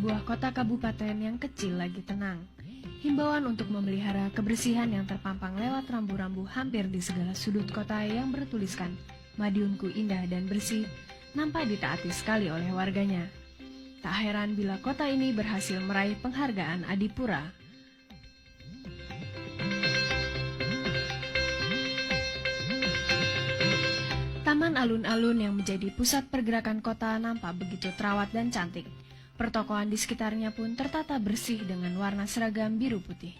sebuah kota kabupaten yang kecil lagi tenang. Himbauan untuk memelihara kebersihan yang terpampang lewat rambu-rambu hampir di segala sudut kota yang bertuliskan Madiunku indah dan bersih nampak ditaati sekali oleh warganya. Tak heran bila kota ini berhasil meraih penghargaan Adipura. Taman alun-alun yang menjadi pusat pergerakan kota nampak begitu terawat dan cantik. Pertokoan di sekitarnya pun tertata bersih dengan warna seragam biru putih.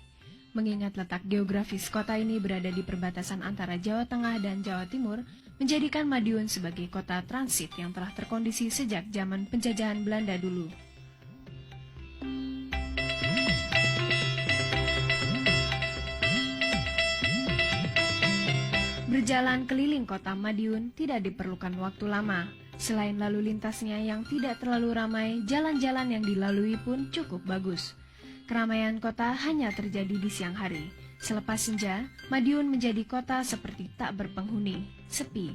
Mengingat letak geografis kota ini berada di perbatasan antara Jawa Tengah dan Jawa Timur, menjadikan Madiun sebagai kota transit yang telah terkondisi sejak zaman penjajahan Belanda dulu. Berjalan keliling kota Madiun tidak diperlukan waktu lama. Selain lalu lintasnya yang tidak terlalu ramai, jalan-jalan yang dilalui pun cukup bagus. Keramaian kota hanya terjadi di siang hari. Selepas senja, Madiun menjadi kota seperti tak berpenghuni, sepi.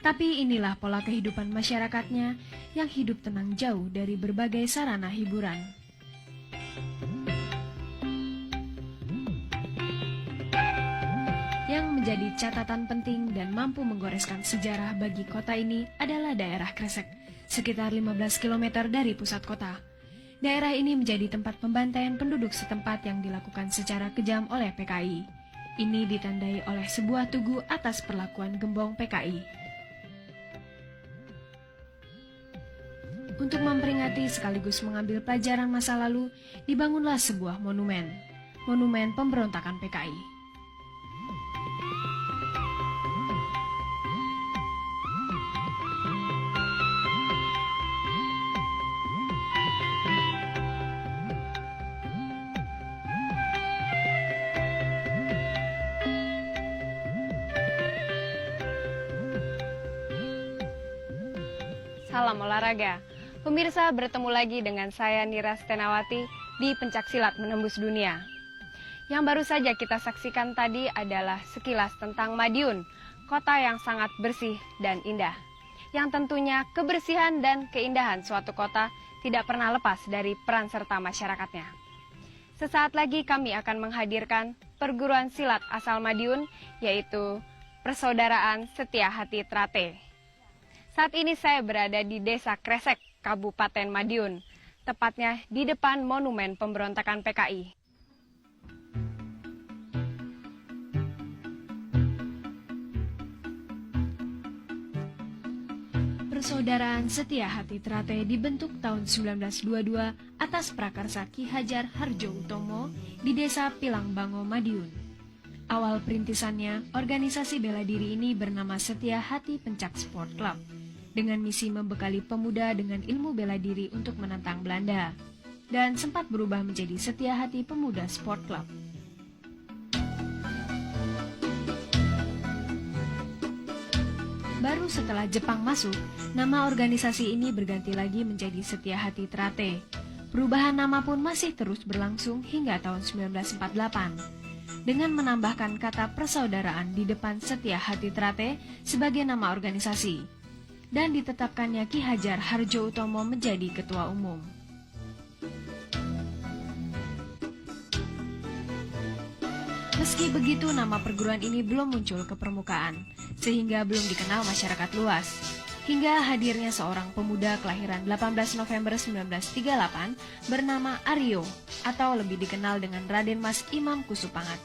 Tapi inilah pola kehidupan masyarakatnya yang hidup tenang jauh dari berbagai sarana hiburan. Yang menjadi catatan penting dan mampu menggoreskan sejarah bagi kota ini adalah daerah Kresek, sekitar 15 km dari pusat kota. Daerah ini menjadi tempat pembantaian penduduk setempat yang dilakukan secara kejam oleh PKI. Ini ditandai oleh sebuah tugu atas perlakuan gembong PKI. Untuk memperingati sekaligus mengambil pelajaran masa lalu, dibangunlah sebuah monumen pemberontakan PKI. Salam olahraga. Pemirsa, bertemu lagi dengan saya Nira Stenawati di Pencaksilat Menembus Dunia. Yang baru saja kita saksikan tadi adalah sekilas tentang Madiun, kota yang sangat bersih dan indah. Yang tentunya kebersihan dan keindahan suatu kota tidak pernah lepas dari peran serta masyarakatnya. Sesaat lagi kami akan menghadirkan perguruan silat asal Madiun, yaitu Persaudaraan Setia Hati Trate. Saat ini saya berada di Desa Kresek, Kabupaten Madiun, tepatnya di depan Monumen Pemberontakan PKI. Persaudaraan Setia Hati Trate dibentuk tahun 1922 atas prakarsa Ki Hajar Harjo Utomo di Desa Pilangbango, Madiun. Awal perintisannya, organisasi bela diri ini bernama Setia Hati Pencak Sport Club, dengan misi membekali pemuda dengan ilmu bela diri untuk menentang Belanda, dan sempat berubah menjadi Setia Hati Pemuda Sport Club. Baru setelah Jepang masuk, nama organisasi ini berganti lagi menjadi Setia Hati Trate. Perubahan nama pun masih terus berlangsung hingga tahun 1948, dengan menambahkan kata persaudaraan di depan Setia Hati Trate sebagai nama organisasi, dan ditetapkannya Ki Hajar Harjo Utomo menjadi ketua umum. Meski begitu, nama perguruan ini belum muncul ke permukaan, sehingga belum dikenal masyarakat luas. Hingga hadirnya seorang pemuda kelahiran 18 November 1938 bernama Aryo, atau lebih dikenal dengan Raden Mas Imam Kusupangat.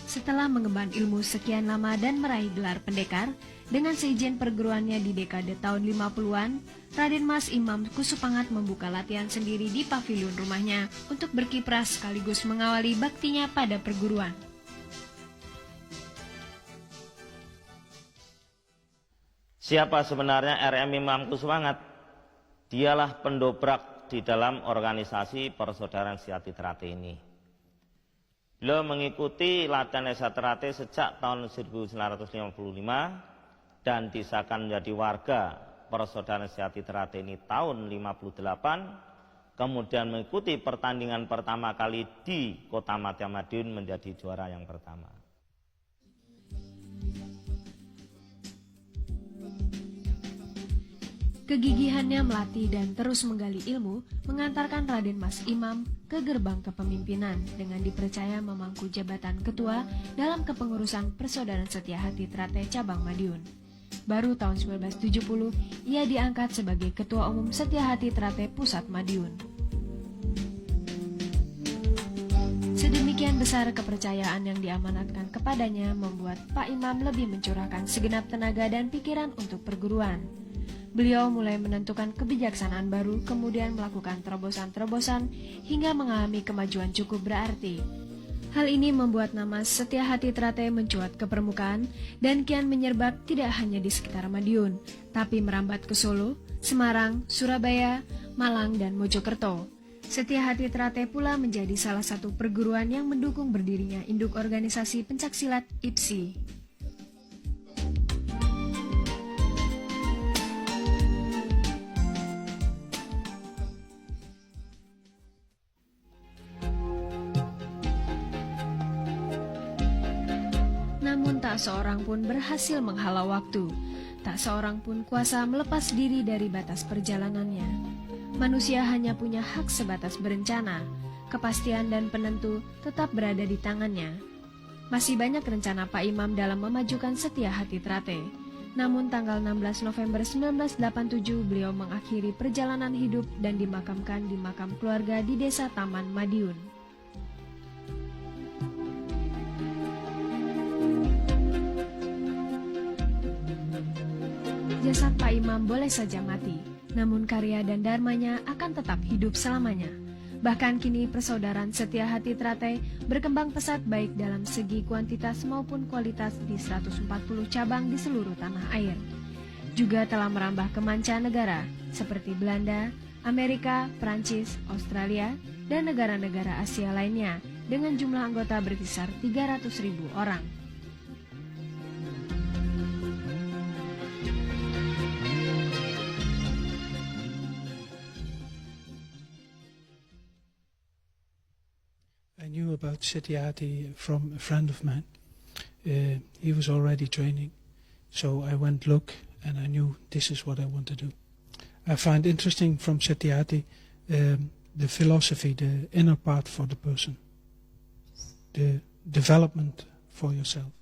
Setelah mengemban ilmu sekian lama dan meraih gelar pendekar, dengan seizin perguruannya di dekade tahun 50-an, Raden Mas Imam Kusupangat membuka latihan sendiri di pavilion rumahnya untuk berkiprah sekaligus mengawali baktinya pada perguruan. Siapa sebenarnya RM Imam Kusupangat? Dialah pendobrak di dalam organisasi Persaudaraan Setia Hati Trate ini. Beliau mengikuti latihan Setia Trate sejak tahun 1955 dan disahkan menjadi warga Persaudaraan Setia Hati Trate ini tahun 58. Kemudian mengikuti pertandingan pertama kali di Kota Madiun menjadi juara yang pertama. Kegigihannya melatih dan terus menggali ilmu mengantarkan Raden Mas Imam ke gerbang kepemimpinan dengan dipercaya memangku jabatan ketua dalam kepengurusan Persaudaraan Setia Hati Trate Cabang Madiun. Baru tahun 1970, ia diangkat sebagai Ketua Umum Setia Hati Trate Pusat Madiun. Sedemikian besar kepercayaan yang diamanatkan kepadanya membuat Pak Imam lebih mencurahkan segenap tenaga dan pikiran untuk perguruan. Beliau mulai menentukan kebijaksanaan baru, kemudian melakukan terobosan-terobosan hingga mengalami kemajuan cukup berarti. Hal ini membuat nama Setia Hati Trate mencuat ke permukaan dan kian menyerbat tidak hanya di sekitar Madiun, tapi merambat ke Solo, Semarang, Surabaya, Malang, dan Mojokerto. Setia Hati Trate pula menjadi salah satu perguruan yang mendukung berdirinya induk organisasi pencaksilat IPSI. Namun tak seorang pun berhasil menghalau waktu, tak seorang pun kuasa melepas diri dari batas perjalanannya. Manusia hanya punya hak sebatas berencana, kepastian dan penentu tetap berada di tangannya. Masih banyak rencana Pak Imam dalam memajukan Setia Hati Trate. Namun tanggal 16 November 1987 beliau mengakhiri perjalanan hidup dan dimakamkan di makam keluarga di Desa Taman Madiun. Jasad Pak Imam boleh saja mati, namun karya dan dharmanya akan tetap hidup selamanya. Bahkan kini Persaudaraan Setia Hati Trate berkembang pesat baik dalam segi kuantitas maupun kualitas di 140 cabang di seluruh tanah air. Juga telah merambah ke mancanegara seperti Belanda, Amerika, Prancis, Australia, dan negara-negara Asia lainnya dengan jumlah anggota berkisar 300.000 orang. I knew about Setia Hati from a friend of mine. He was already training, so I went look and I knew this is what I want to do. I find interesting from Setia Hati the philosophy, the inner part for the person, the development for yourself.